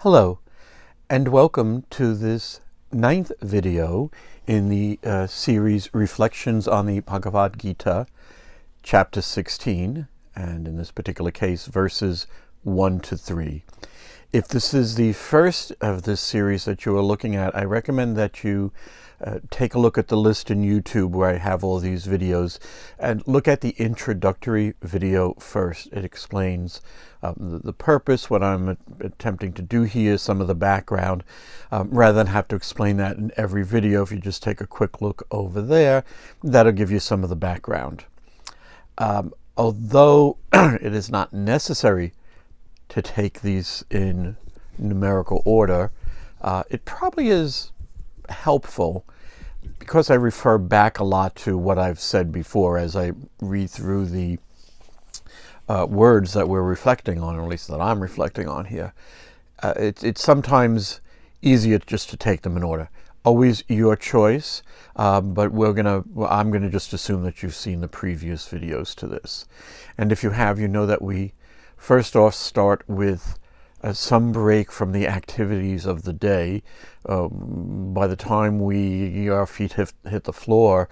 Hello, and welcome to this 9th video in the series Reflections on the Bhagavad Gita, chapter 16, and in this particular case, verses 1 to 3. If this is the first of this series that you are looking at, I recommend that you take a look at the list in YouTube where I have all these videos and look at the introductory video first. It explains the purpose, what I'm attempting to do here, some of the background, rather than have to explain that in every video. If you just take a quick look over there, that'll give you some of the background. Although it is not necessary to take these in numerical order, it probably is helpful because I refer back a lot to what I've said before as I read through the words that we're reflecting on, or at least that I'm reflecting on here. It's sometimes easier just to take them in order. Always your choice, but I'm gonna just assume that you've seen the previous videos to this. And if you have, you know that we first off start with some break from the activities of the day. By the time our feet hit the floor,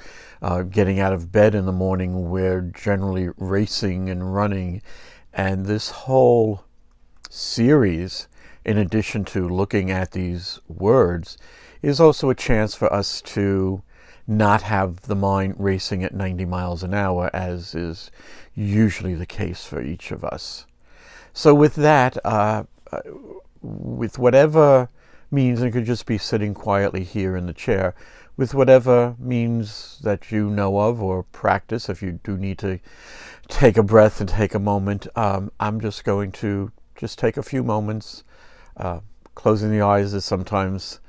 getting out of bed in the morning, we're generally racing and running. And this whole series, in addition to looking at these words, is also a chance for us to not have the mind racing at 90 miles an hour, as is usually the case for each of us. So with that, with whatever means, and it could just be sitting quietly here in the chair, with whatever means that you know of or practice, if you do need to take a breath and take a moment, I'm just going to take a few moments. Closing the eyes is sometimes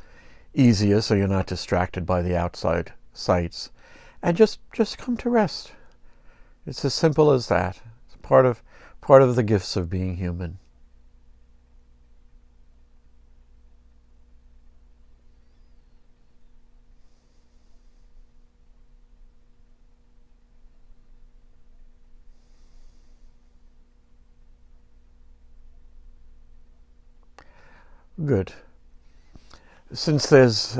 easier, so you're not distracted by the outside sights, and just come to rest. It's as simple as that. It's part of the gifts of being human. Good. Since there's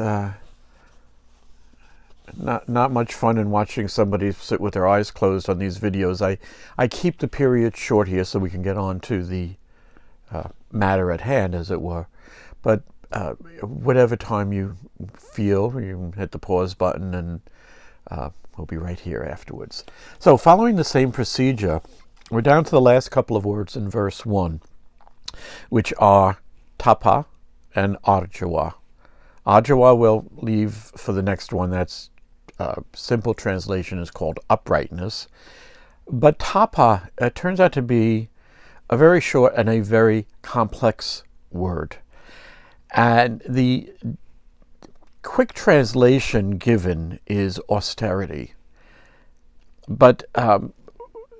not much fun in watching somebody sit with their eyes closed on these videos, I keep the period short here so we can get on to the matter at hand, as it were. But whatever time you feel, you hit the pause button, and we'll be right here afterwards. So following the same procedure, we're down to the last couple of words in verse 1, which are tapa and arjava. Arjava we'll leave for the next one. That's simple translation is called uprightness. But tapa turns out to be a very short and a very complex word. And the quick translation given is austerity. But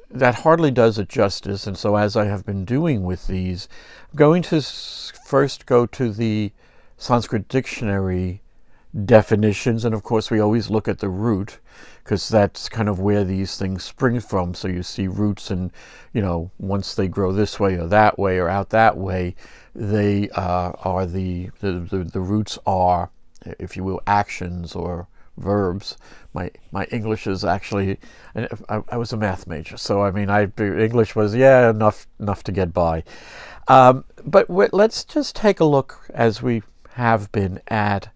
that hardly does it justice, and so as I have been doing with these, I'm going to first go to the Sanskrit dictionary definitions, and of course we always look at the root, because that's kind of where these things spring from. So you see roots, and once they grow this way or that way or out that way, they are the roots are, if you will, actions or verbs. My English is actually, I was a math major, so I mean, English was enough to get by. But let's just take a look, as we have been, at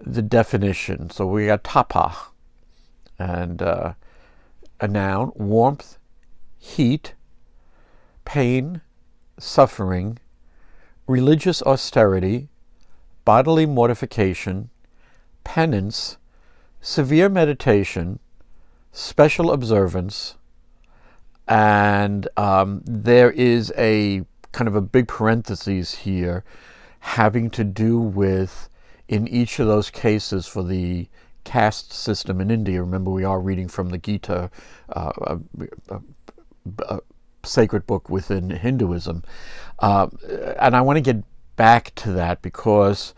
the definition. So we got tapa, and a noun: warmth, heat, pain, suffering, religious austerity, bodily mortification, penance, severe meditation, special observance, and there is a kind of a big parentheses here having to do with, in each of those cases, for the caste system in India. Remember, we are reading from the Gita, a sacred book within Hinduism, and I want to get back to that because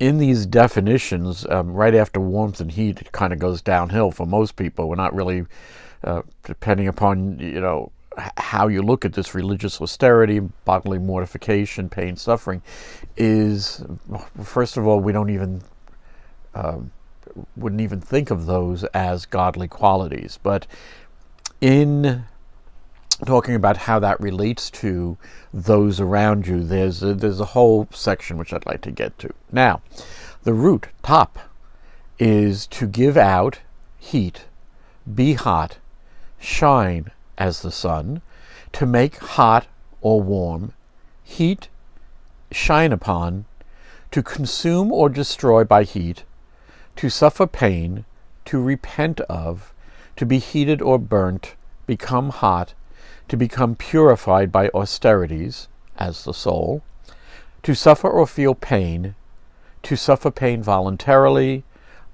in these definitions, right after warmth and heat, it kind of goes downhill for most people. We're not really, depending upon how you look at this religious austerity, bodily mortification, pain, suffering, is, first of all, we don't even wouldn't even think of those as godly qualities. But in talking about how that relates to those around you, there's a whole section which I'd like to get to. Now, the root, top, is to give out heat, be hot, shine as the sun, to make hot or warm, heat, shine upon, to consume or destroy by heat, to suffer pain, to repent of, to be heated or burnt, become hot, to become purified by austerities, as the soul, to suffer or feel pain, to suffer pain voluntarily,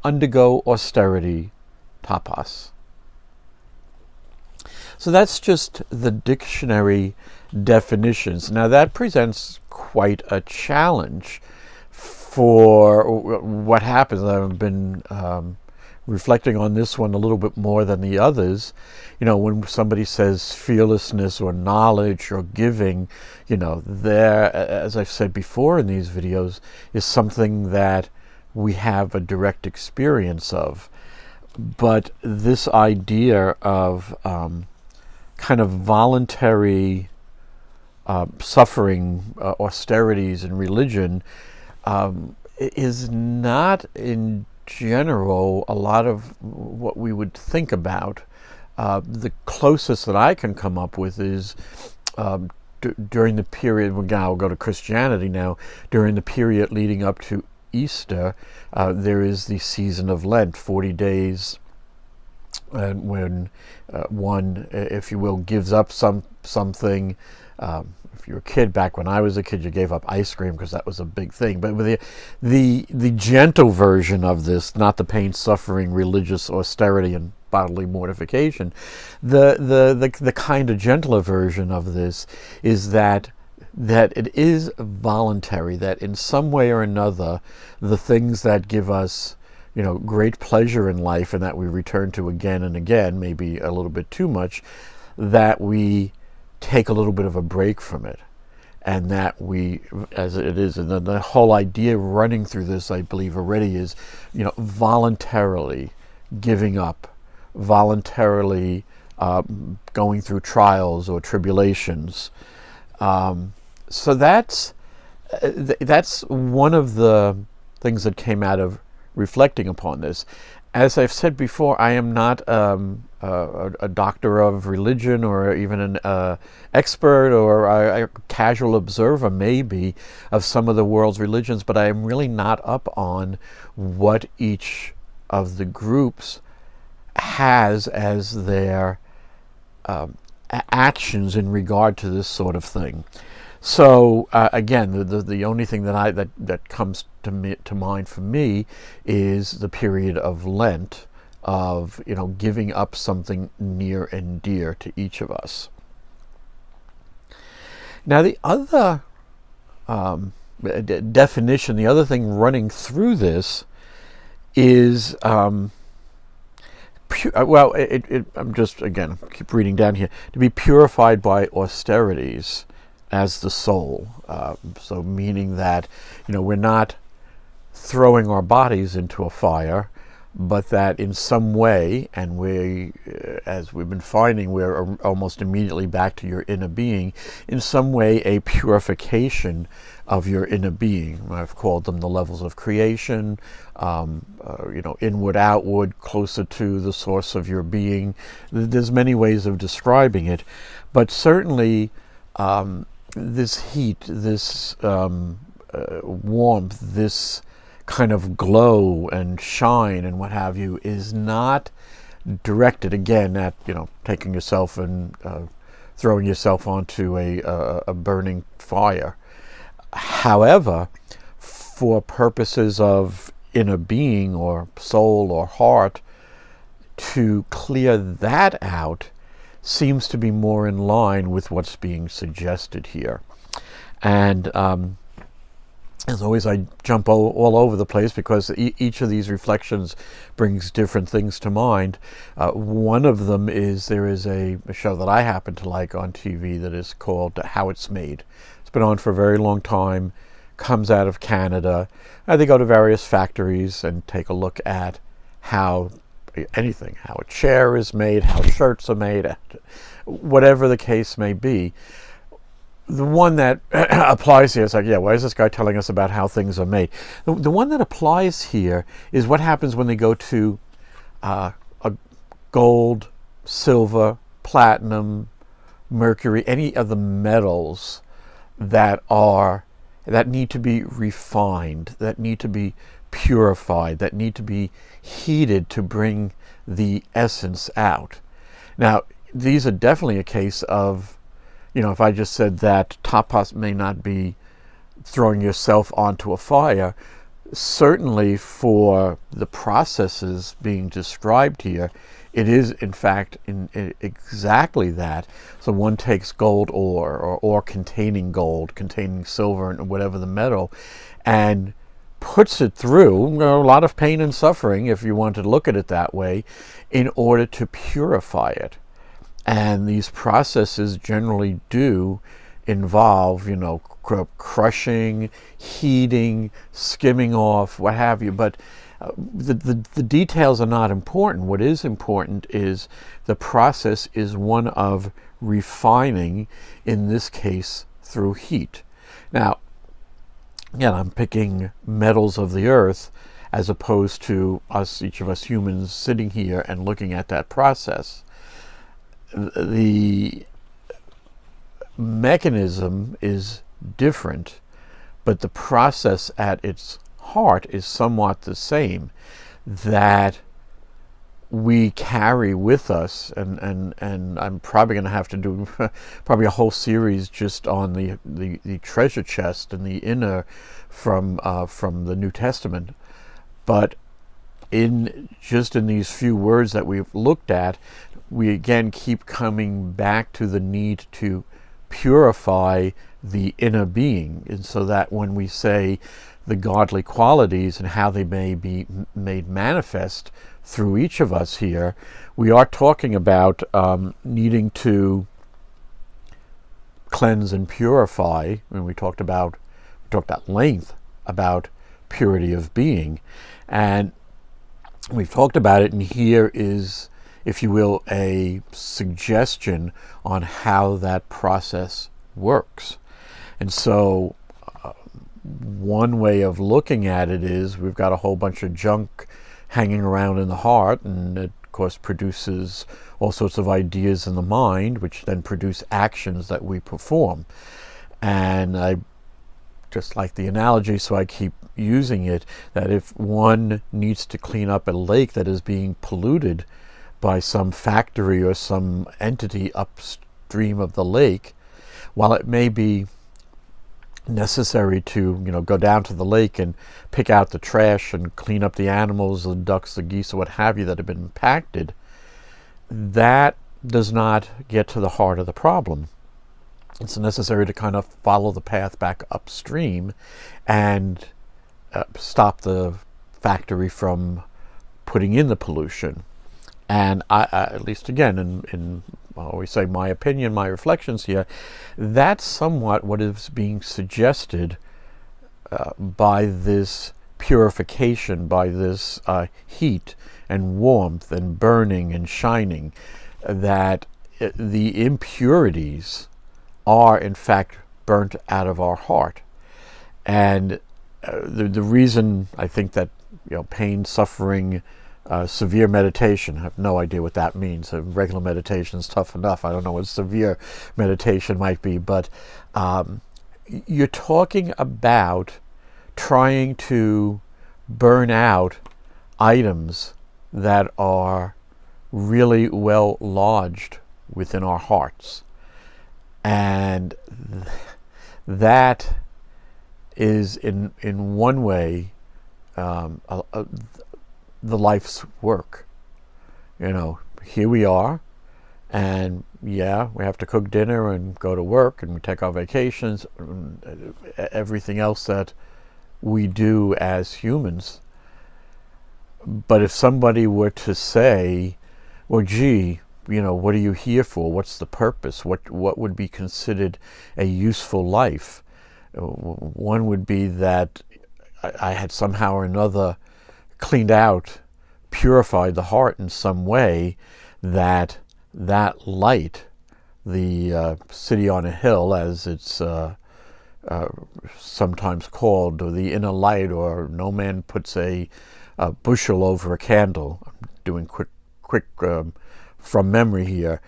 undergo austerity, tapas. So that's just the dictionary definitions. Now that presents quite a challenge for what happens. I've been reflecting on this one a little bit more than the others. When somebody says fearlessness or knowledge or giving, there, as I've said before in these videos, is something that we have a direct experience of. But this idea of kind of voluntary suffering, austerities in religion, is not in general a lot of what we would think about. The closest that I can come up with is during the period, I'll go to Christianity now, during the period leading up to Easter, there is the season of Lent, 40 days, and when one, if you will, gives up something. If you're a kid, back when I was a kid, you gave up ice cream because that was a big thing. But with the gentle version of this, not the pain, suffering, religious austerity, and bodily mortification, the kind of gentler version of this is that it is voluntary, that in some way or another, the things that give us great pleasure in life and that we return to again and again, maybe a little bit too much, that we take a little bit of a break from it, and that we, as it is, and the whole idea running through this, I believe already, is voluntarily giving up, voluntarily going through trials or tribulations. So that's one of the things that came out of reflecting upon this. As I've said before, I am not a doctor of religion or even an expert or a casual observer, maybe, of some of the world's religions, but I am really not up on what each of the groups has as their actions in regard to this sort of thing. So again, the only thing that comes to mind for me is the period of Lent, of giving up something near and dear to each of us. Now the other definition, the other thing running through this is I'm just, again, keep reading down here, to be purified by austerities as the soul. So meaning that, we're not throwing our bodies into a fire, but that in some way, and we, as we've been finding, we're almost immediately back to your inner being, in some way a purification of your inner being. I've called them the levels of creation, inward, outward, closer to the source of your being. There's many ways of describing it, but certainly this heat, this warmth, this kind of glow and shine and what have you is not directed, again, at taking yourself and throwing yourself onto a burning fire. However, for purposes of inner being or soul or heart, to clear that out seems to be more in line with what's being suggested here. And As always, I jump all over the place because each of these reflections brings different things to mind. One of them is there is a show that I happen to like on TV that is called How It's Made. It's been on for a very long time, comes out of Canada. They go to various factories and take a look at how anything, how a chair is made, how shirts are made, whatever the case may be. The one that applies here is like, yeah, why is this guy telling us about how things are made? The one that applies here is what happens when they go to a gold, silver, platinum, mercury, any of the metals that need to be refined, that need to be purified, that need to be heated to bring the essence out. Now, these are definitely a case of, if I just said that tapas may not be throwing yourself onto a fire, certainly for the processes being described here, it is in fact exactly that. So one takes gold ore, or ore containing gold, containing silver, and whatever the metal, and puts it through a lot of pain and suffering, if you want to look at it that way, in order to purify it. And these processes generally do involve, crushing, heating, skimming off, what have you. But the details are not important. What is important is the process is one of refining, in this case, through heat. Now, again, I'm picking metals of the earth as opposed to each of us humans sitting here and looking at that process. The mechanism is different, but the process at its heart is somewhat the same, that we carry with us, and I'm probably going to have to do probably a whole series just on the treasure chest and the inner from the New Testament. But in these few words that we've looked at, we again keep coming back to the need to purify the inner being. And so that when we say the godly qualities and how they may be made manifest through each of us here, we are talking about needing to cleanse and purify. And we talked at length about purity of being, and we've talked about it, and here is, if you will, a suggestion on how that process works. And so one way of looking at it is we've got a whole bunch of junk hanging around in the heart, and it of course produces all sorts of ideas in the mind, which then produce actions that we perform. And I just like the analogy, so I keep using it, that if one needs to clean up a lake that is being polluted by some factory or some entity upstream of the lake, while it may be necessary to go down to the lake and pick out the trash and clean up the animals, the ducks, the geese, or what have you that have been impacted, that does not get to the heart of the problem. It's necessary to kind of follow the path back upstream and stop the factory from putting in the pollution. And I at least again, in I always say my opinion, my reflections here, that's somewhat what is being suggested by this purification, by this heat and warmth and burning and shining, that the impurities are in fact burnt out of our heart. And the reason I think that pain, suffering, severe meditation, I have no idea what that means. Regular meditation is tough enough. I don't know what severe meditation might be, but you're talking about trying to burn out items that are really well lodged within our hearts. And that is in one way the life's work. Here we are, and we have to cook dinner and go to work, and we take our vacations, and everything else that we do as humans. But if somebody were to say, well, gee, what are you here for? What's the purpose? What would be considered a useful life? One would be that I had somehow or another cleaned out, purified the heart in some way, that light, the city on a hill, as it's sometimes called, or the inner light, or no man puts a bushel over a candle. I'm doing quick from memory here.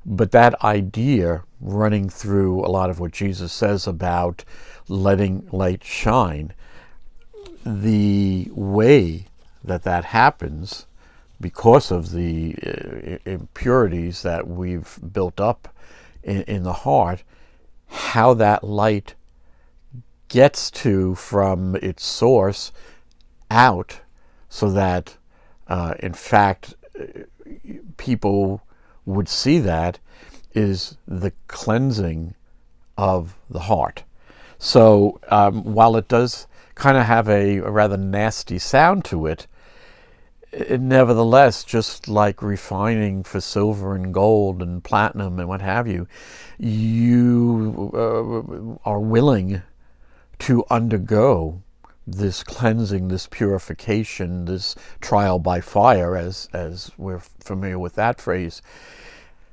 But that idea running through a lot of what Jesus says about letting light shine, the way that happens, because of the impurities that we've built up in the heart, how that light gets to from its source out, so that in fact people would see that, is the cleansing of the heart. So while it does kind of have a rather nasty sound to it, nevertheless, just like refining for silver and gold and platinum and what have you, you are willing to undergo this cleansing, this purification, this trial by fire, as we're familiar with that phrase,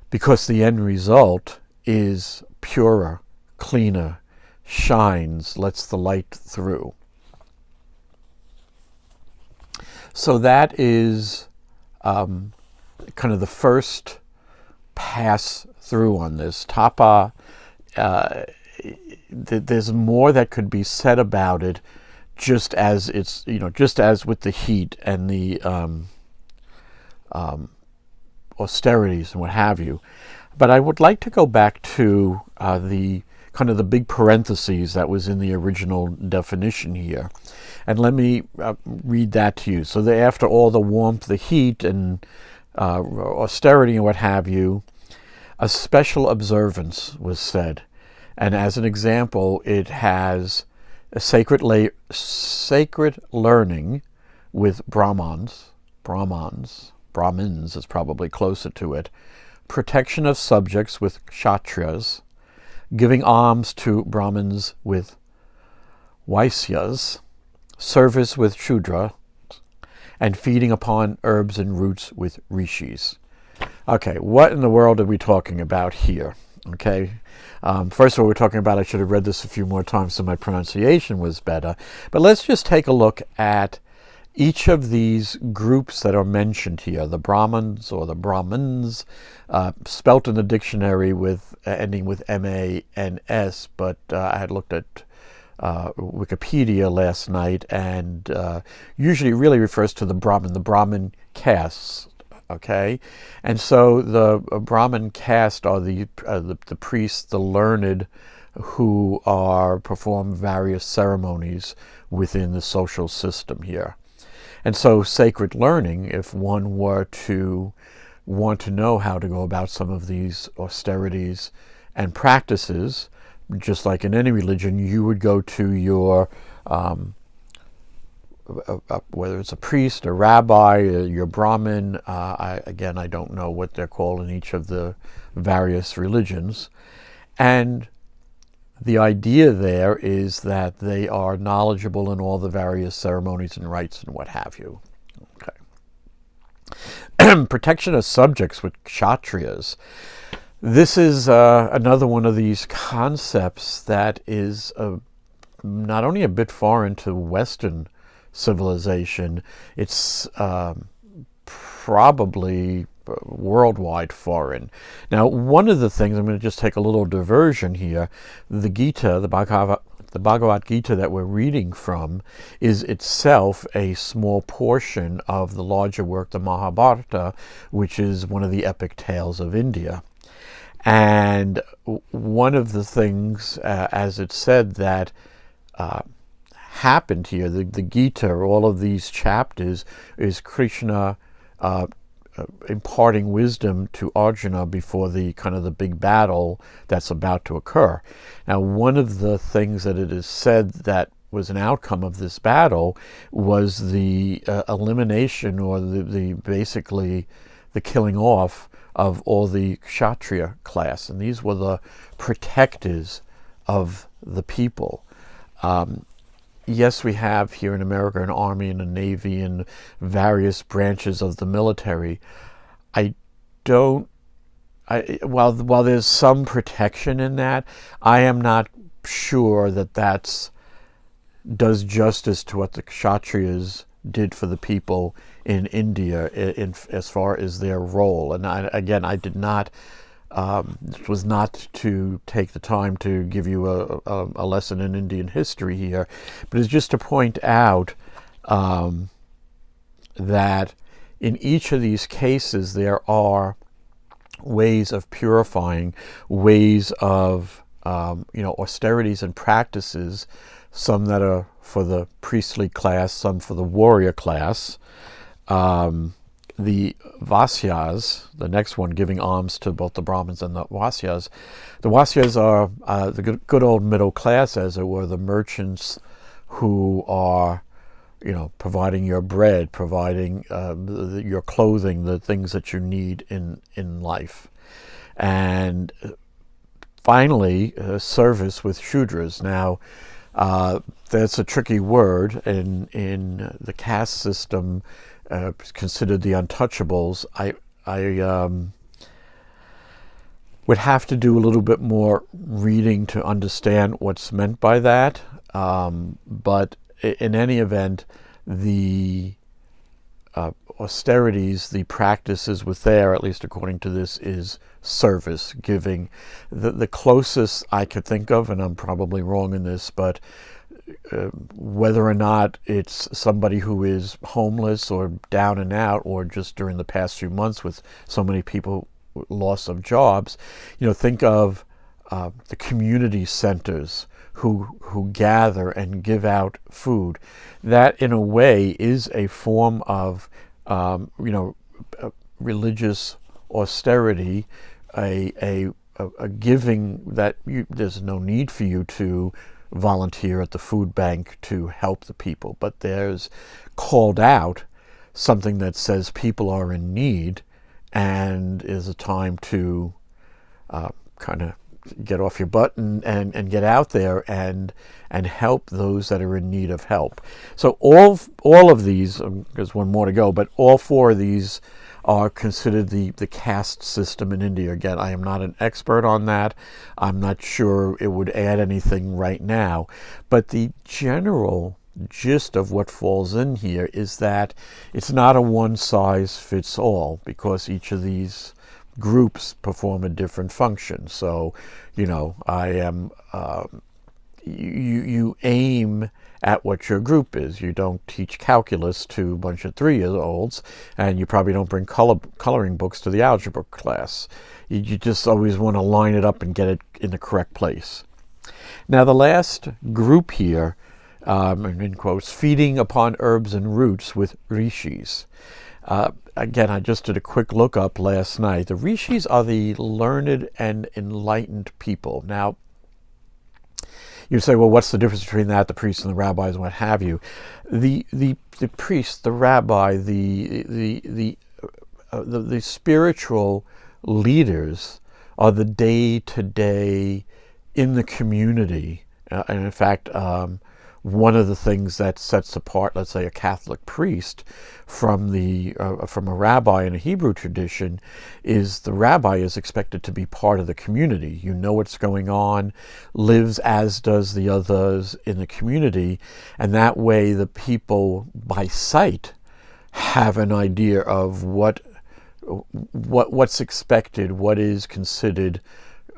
because the end result is purer, cleaner, shines, lets the light through. So that is kind of the first pass through on this. Tapa, there's more that could be said about it, just as it's, just as with the heat and the austerities and what have you. But I would like to go back to the kind of the big parentheses that was in the original definition here. And let me read that to you. So after all the warmth, the heat, and austerity and what have you, a special observance was said. And as an example, it has a sacred learning with Brahmins is probably closer to it, protection of subjects with Kshatriyas, giving alms to Brahmins with Vaisyas, service with Shudra, and feeding upon herbs and roots with Rishis. Okay, what in the world are we talking about here? Okay, first of all, we're talking about, I should have read this a few more times so my pronunciation was better, but let's just take a look at each of these groups that are mentioned here, the Brahmins or the Brahmins, spelt in the dictionary with ending with M-A-N-S, but I had looked at Wikipedia last night, and usually it really refers to the Brahmin castes. Okay, and so the Brahmin caste are the priests, the learned, who perform various ceremonies within the social system here. And so sacred learning, if one were to want to know how to go about some of these austerities and practices, just like in any religion, you would go to your, whether it's a priest, a rabbi, your Brahmin, again, I don't know what they're called in each of the various religions. And the idea there is that they are knowledgeable in all the various ceremonies and rites and what have you. Okay. Protection of subjects with Kshatriyas. This is another one of these concepts that is not only a bit foreign to Western civilization, it's probably worldwide foreign. Now, one of the things, I'm going to just take a little diversion here, the Gita, the Bhagavad Gita that we're reading from, is itself a small portion of the larger work, the Mahabharata, which is one of the epic tales of India. And one of the things, as it said, that happened here, the Gita, all of these chapters, is Krishna imparting wisdom to Arjuna before the kind of the big battle that's about to occur. Now, one of the things that it is said that was an outcome of this battle was the elimination, or the basically the killing off of all the Kshatriya class, and these were the protectors of the people. Yes, we have here in America an army and a navy and various branches of the military. While there's some protection in that, I am not sure that does justice to what the Kshatriyas did for the people in India as far as their role. And I did not. It was not to take the time to give you a lesson in Indian history here, but it's just to point out that in each of these cases there are ways of purifying, ways of austerities and practices, some that are for the priestly class, some for the warrior class. The Vaisyas, the next one, giving alms to both the Brahmins and the Vaisyas. The Vaisyas are the good old middle class, as it were, the merchants who are, providing your bread, providing your clothing, the things that you need in life. And finally, service with Shudras. Now, that's a tricky word in the caste system. Considered the untouchables. I would have to do a little bit more reading to understand what's meant by that. But in any event, the austerities, the practices with there, at least according to this, is service, giving. The closest I could think of, and I'm probably wrong in this, but whether or not it's somebody who is homeless or down and out, or just during the past few months with so many people loss of jobs, think of the community centers who gather and give out food. That in a way is a form of religious austerity, a giving that there's no need for you to volunteer at the food bank to help the people, but there's called out something that says people are in need, and is a time to kind of get off your butt and get out there and help those that are in need of help. So all of these, there's one more to go, but all four of these are considered the caste system in India. Again, I am not an expert on that. I'm not sure it would add anything right now. But the general gist of what falls in here is that it's not a one-size-fits-all, because each of these groups perform a different function. So, I am, you aim at what your group is. You don't teach calculus to a bunch of 3-year-olds, and you probably don't bring coloring books to the algebra class. You just always want to line it up and get it in the correct place. Now, the last group here, in quotes, feeding upon herbs and roots with rishis. Again, I just did a quick look up last night. The rishis are the learned and enlightened people. Now, you say, well, what's the difference between that, the priests and the rabbis, and what have you? The priest, the rabbi, the spiritual leaders are the day-to-day in the community. And in fact, one of the things that sets apart, let's say, a Catholic priest from a rabbi in a Hebrew tradition is the rabbi is expected to be part of the community. You know what's going on, lives as does the others in the community, and that way the people by sight have an idea of what's expected, what is considered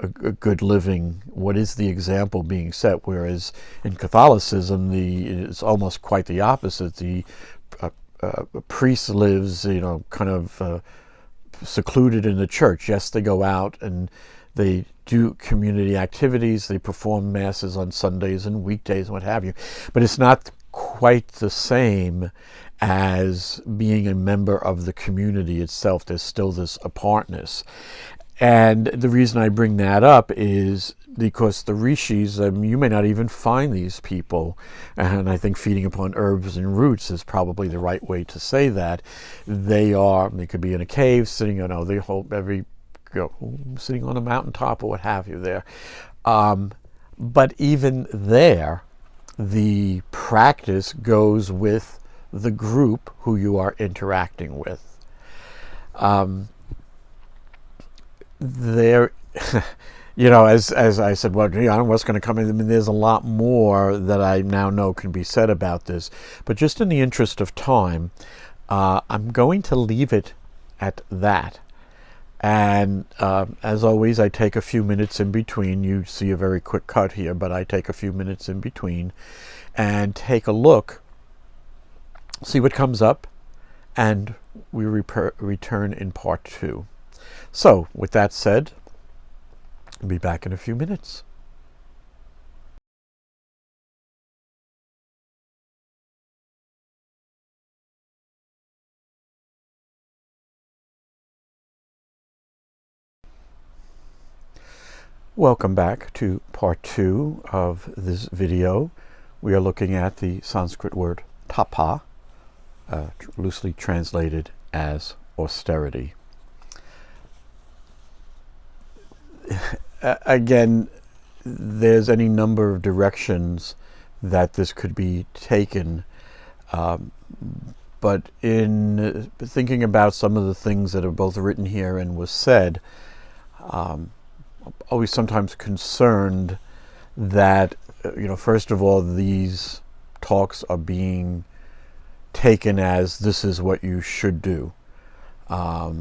a good living, what is the example being set. Whereas in Catholicism, it's almost quite the opposite. The priest lives, kind of secluded in the church. Yes, they go out and they do community activities. They perform masses on Sundays and weekdays and what have you. But it's not quite the same as being a member of the community itself. There's still this apartness. And the reason I bring that up is because the rishis, you may not even find these people. And I think feeding upon herbs and roots is probably the right way to say that. They could be in a cave, sitting on, sitting on a mountaintop or what have you there. But even there, the practice goes with the group who you are interacting with. There, as I said, well, I don't know what's going to come in. I mean, there's a lot more that I now know can be said about this. But just in the interest of time, I'm going to leave it at that. And as always, I take a few minutes in between. You see a very quick cut here, but I take a few minutes in between and take a look, see what comes up, and we return in part 2. So, with that said, I'll be back in a few minutes. Welcome back to part 2 of this video. We are looking at the Sanskrit word tapa, loosely translated as austerity. Again, there's any number of directions that this could be taken, but in thinking about some of the things that are both written here and was said, always sometimes concerned that, first of all, these talks are being taken as this is what you should do,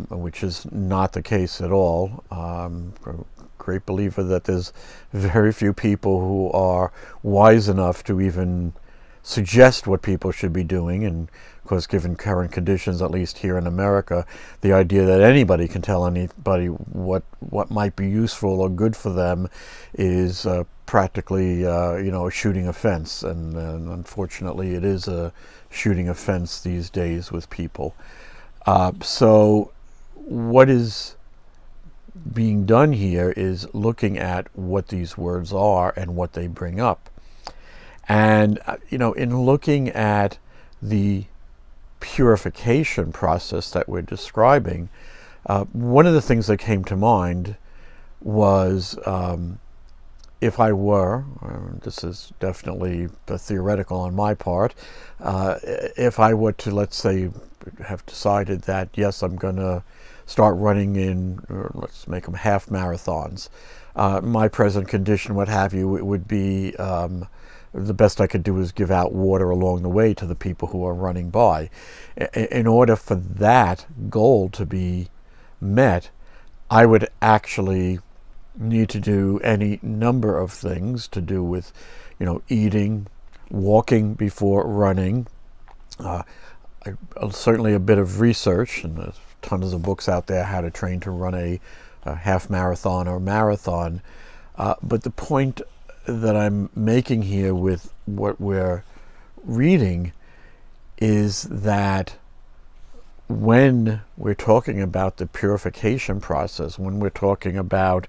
which is not the case at all. I'm a great believer that there's very few people who are wise enough to even suggest what people should be doing. And of course, given current conditions, at least here in America, the idea that anybody can tell anybody what might be useful or good for them is practically a shooting offense. And unfortunately, it is a shooting offense these days with people. So what is being done here is looking at what these words are and what they bring up. And, in looking at the purification process that we're describing, one of the things that came to mind was if I were, this is definitely theoretical on my part, if I were to, let's say, have decided that, yes, I'm going to start running let's make them half marathons. My present condition, what have you, it would be the best I could do is give out water along the way to the people who are running by. In order for that goal to be met, I would actually need to do any number of things to do with, eating, walking before running, certainly a bit of research, and there's tons of books out there how to train to run a half marathon or marathon. But the point that I'm making here with what we're reading is that when we're talking about the purification process, when we're talking about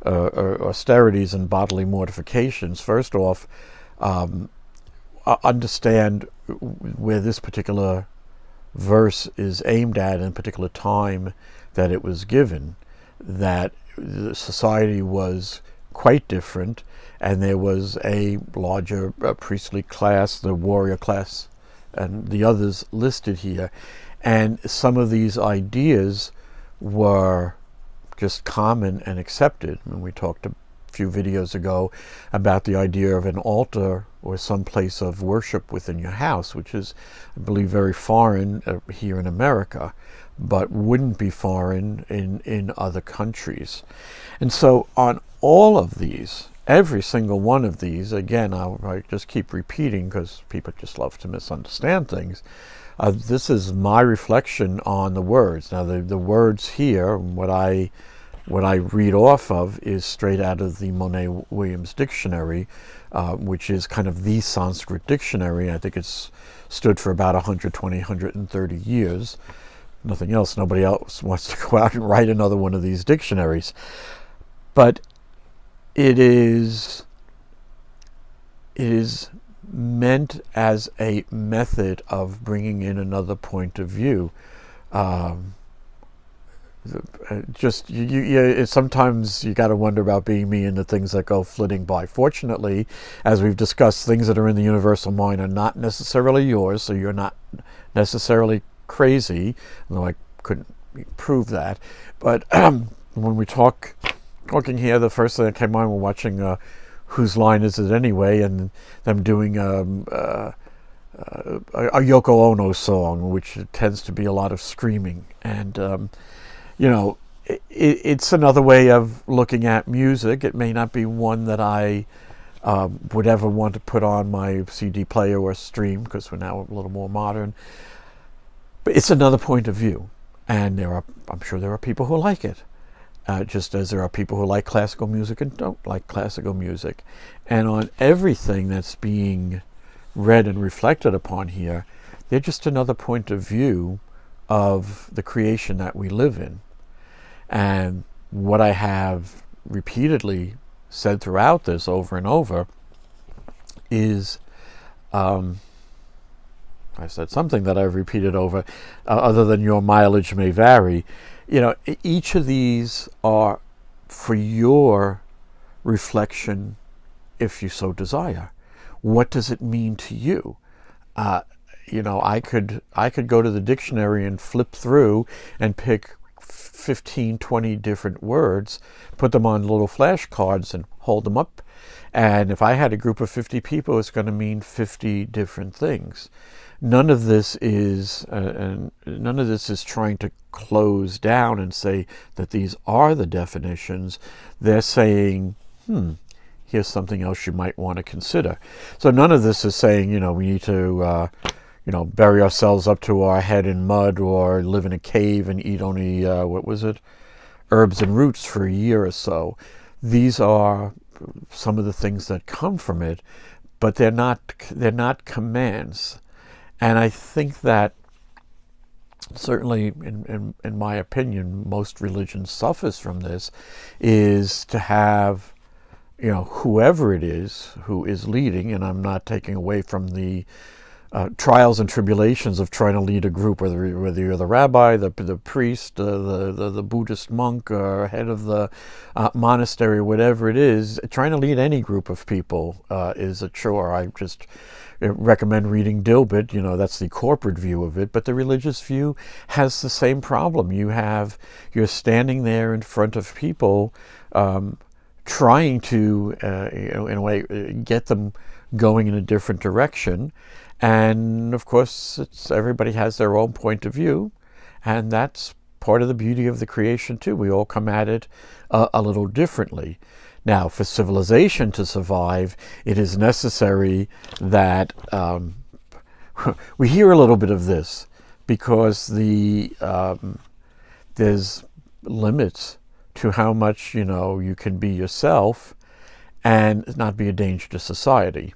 austerities and bodily mortifications, first off, understand where this particular verse is aimed at in a particular time that it was given, that the society was quite different, and there was a larger priestly class, the warrior class, and the others listed here. And some of these ideas were just common and accepted. And we talked a few videos ago about the idea of an altar or some place of worship within your house, which is, I believe, very foreign here in America, but wouldn't be foreign in other countries. And so on all of these, every single one of these, again, I just keep repeating because people just love to misunderstand things. This is my reflection on the words. Now, the words here, what I read off of is straight out of the Monet-Williams dictionary, which is kind of the Sanskrit dictionary. I think it's stood for about 120, 130 years. nothing else, nobody else wants to go out and write another one of these dictionaries. But it is meant as a method of bringing in another point of view. Sometimes you got to wonder about being me and the things that go flitting by. Fortunately, as we've discussed, things that are in the universal mind are not necessarily yours, so you're not necessarily crazy, although I couldn't prove that. But when we talking here, the first thing that came on, we're watching Whose Line Is It Anyway, and them doing a Yoko Ono song, which tends to be a lot of screaming. And it's another way of looking at music. It may not be one that I would ever want to put on my CD player or stream, because we're now a little more modern. But it's another point of view, and I'm sure there are people who like it, just as there are people who like classical music and don't like classical music. And on everything that's being read and reflected upon here, they're just another point of view of the creation that we live in. And what I have repeatedly said throughout this over and over is, I said something that I've repeated over, other than your mileage may vary. Each of these are for your reflection, if you so desire. What does it mean to you? I could go to the dictionary and flip through and pick 15, 20 different words, put them on little flashcards and hold them up. And if I had a group of 50 people, it's going to mean 50 different things. None of this is trying to close down and say that these are the definitions. They're saying, here's something else you might want to consider. So none of this is saying, we need to, bury ourselves up to our head in mud, or live in a cave and eat only, herbs and roots for a year or so. These are some of the things that come from it, but they're not commands. And I think that certainly, in my opinion, most religion suffers from this, is to have, whoever it is who is leading, and I'm not taking away from the trials and tribulations of trying to lead a group, whether you're the rabbi, the priest, the Buddhist monk, or head of the monastery, whatever it is. Trying to lead any group of people is a chore. I just recommend reading Dilbert. That's the corporate view of it, but the religious view has the same problem. You're standing there in front of people, trying to, in a way, get them going in a different direction. And of course, everybody has their own point of view, and that's part of the beauty of the creation too. We all come at it a little differently. Now, for civilization to survive, it is necessary that we hear a little bit of this, because there's limits to how much you can be yourself and not be a danger to society.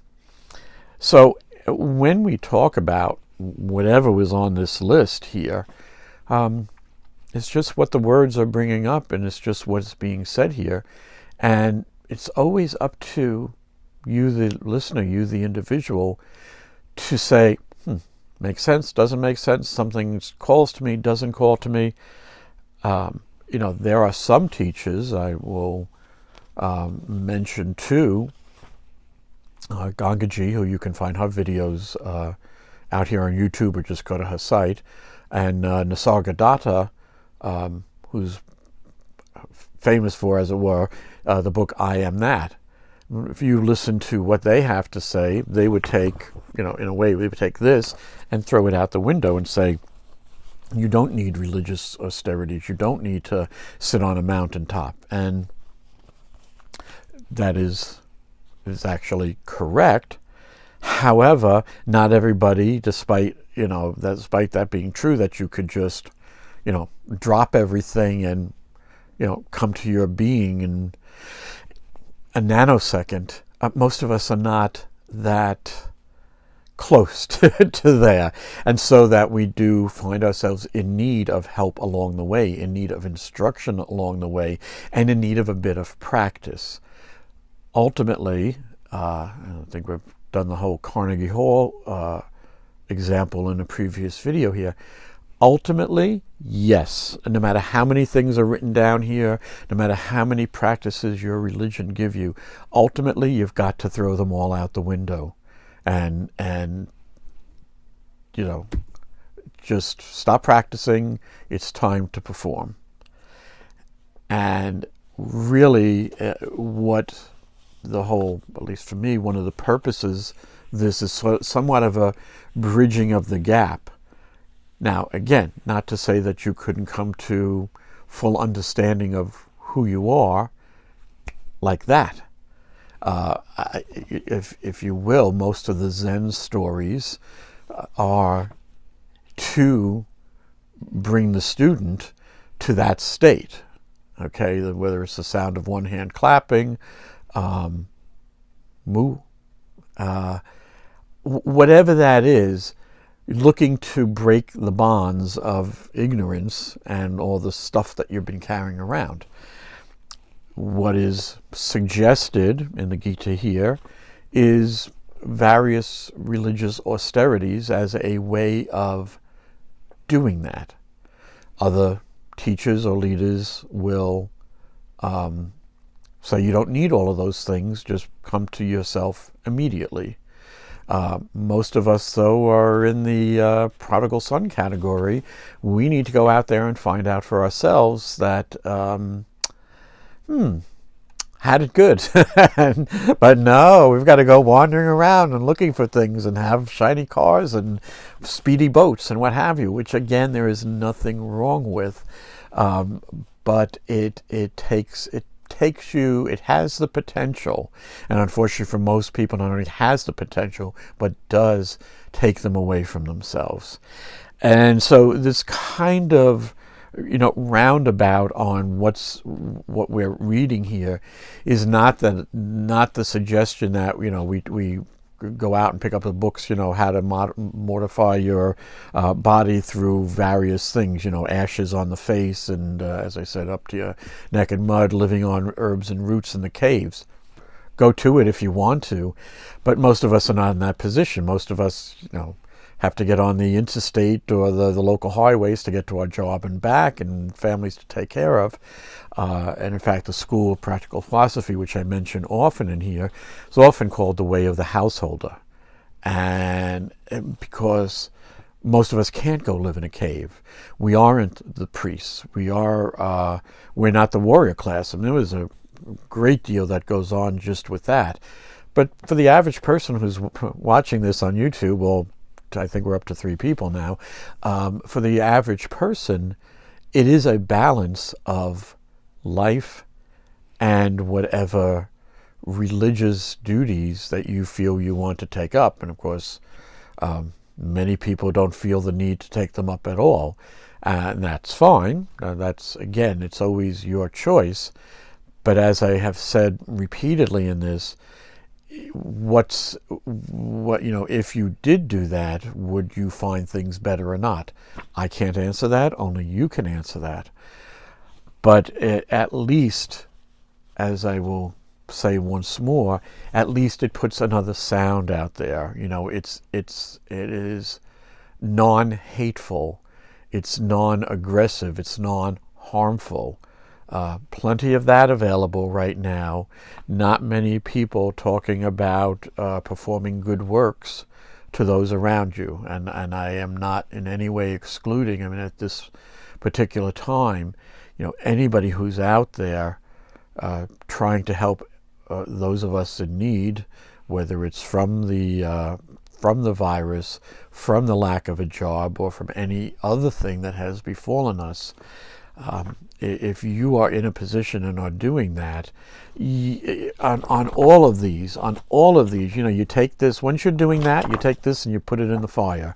So when we talk about whatever was on this list here, it's just what the words are bringing up, and it's just what's being said here. And it's always up to you, the listener, you, the individual, to say, makes sense, doesn't make sense, something calls to me, doesn't call to me. There are some teachers, I will mention too, Gangaji, who you can find her videos out here on YouTube, or just go to her site, and Nisargadatta, who's famous for, as it were, the book I Am That. If you listen to what they have to say, they would take, in a way, they would take this and throw it out the window and say, you don't need religious austerities. You don't need to sit on a mountaintop. And that is actually correct. However, not everybody, despite that being true, that you could just, drop everything and, come to your being in a nanosecond. Most of us are not that close to there. And so that we do find ourselves in need of help along the way, in need of instruction along the way, and in need of a bit of practice. Ultimately, I think we've done the whole Carnegie Hall example in a previous video here. Ultimately, yes, no matter how many things are written down here, no matter how many practices your religion give you, ultimately you've got to throw them all out the window and you know, just stop practicing. It's time to perform. And really what the whole, at least for me, one of the purposes, this is somewhat of a bridging of the gap. Now, again, not to say that you couldn't come to full understanding of who you are like that. If you will, most of the Zen stories are to bring the student to that state. Okay, whether it's the sound of one hand clapping, moo, whatever that is, looking to break the bonds of ignorance and all the stuff that you've been carrying around. What is suggested in the Gita here is various religious austerities as a way of doing that. Other teachers or leaders will say you don't need all of those things, just come to yourself immediately. Most of us, though, are in the prodigal son category. We need to go out there and find out for ourselves that, had it good. But no, we've got to go wandering around and looking for things and have shiny cars and speedy boats and what have you, which, again, there is nothing wrong with. But it takes you, it has the potential, and unfortunately for most people, not only has the potential, but does take them away from themselves. And so this kind of, roundabout on what we're reading here is not the suggestion that, we go out and pick up the books, how to mortify your body through various things, ashes on the face and, as I said, up to your neck in mud, living on herbs and roots in the caves. Go to it if you want to, but most of us are not in that position. Most of us, have to get on the interstate or the local highways to get to our job and back, and families to take care of. And in fact, the School of Practical Philosophy, which I mention often in here, is often called the way of the householder. And because most of us can't go live in a cave. We aren't the priests. We're not the warrior class. I mean, there was a great deal that goes on just with that. But for the average person who's watching this on YouTube, well, I think we're up to 3 people now. For the average person, it is a balance of life and whatever religious duties that you feel you want to take up. And of course, many people don't feel the need to take them up at all. And that's fine. That's, again, it's always your choice. But as I have said repeatedly in this, if you did do that, would you find things better or not? I can't answer that. Only you can answer that. But at least, as I will say once more, at least it puts another sound out there. It is non-hateful, it's non-aggressive, it's non-harmful. Plenty of that available right now. Not many people talking about performing good works to those around you. And I am not in any way excluding, at this particular time, anybody who's out there trying to help those of us in need, whether it's from the virus, from the lack of a job, or from any other thing that has befallen us. If you are in a position and are doing that, on all of these, you take this, once you're doing that, you take this and you put it in the fire.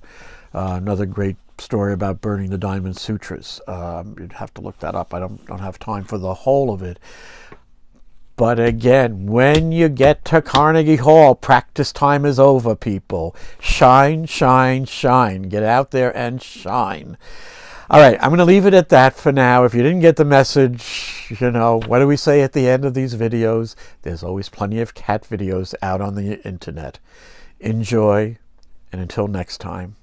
Another great story about burning the Diamond Sutras. You'd have to look that up. I don't have time for the whole of it. But again, when you get to Carnegie Hall, practice time is over, people. Shine, shine, shine. Get out there and shine. All right, I'm going to leave it at that for now. If you didn't get the message, what do we say at the end of these videos? There's always plenty of cat videos out on the internet. Enjoy, and until next time.